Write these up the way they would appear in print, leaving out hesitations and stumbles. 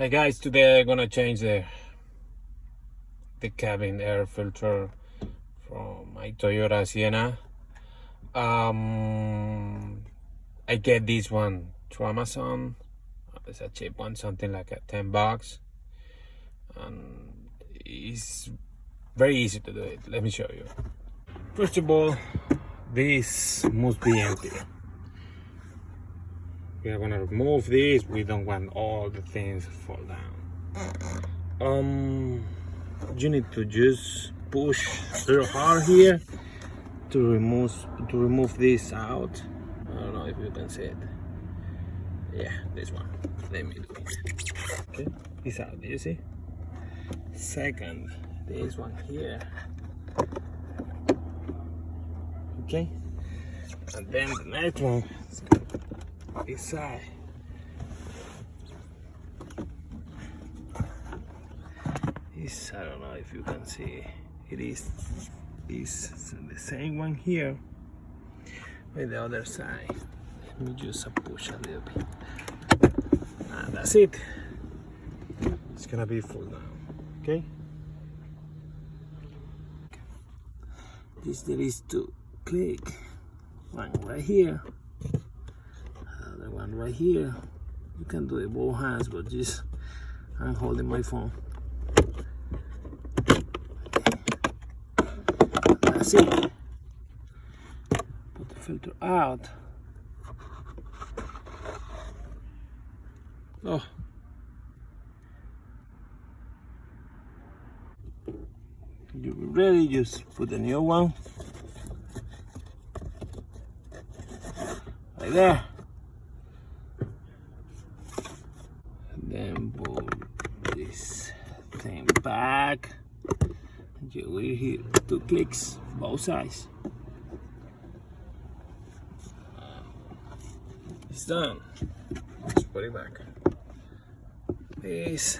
Hi guys, today I'm gonna change the cabin air filter from my Toyota Sienna. I get this one through Amazon. It's a cheap one, something like $10, and it's very easy to do it. Let me show you. First of all, this must be empty. We are gonna remove this. We don't want all the things fall down. You need to just push real hard here to remove this out. I don't know if you can see it. Yeah, this one. Let me do it. Okay, it's out. Do you see? Second, this one here. Okay, and then the next one. This side. This, I don't know if you can see, it is the same one here with the other side. Let me just push a little bit, and that's it. It's gonna be full now. Okay, there is to click, one right here, one right here. You can do it both hands, but just I'm holding my phone. That's it. Put the filter out. Oh, you're ready. Just put the new one right there. Then pull this thing back. You will hear 2 clicks, both sides. It's done. Let's put it back. Please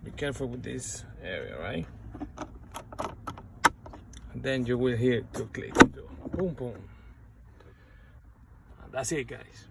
be careful with this area, right? And then you will hear 2 clicks. Boom, boom. And that's it, guys.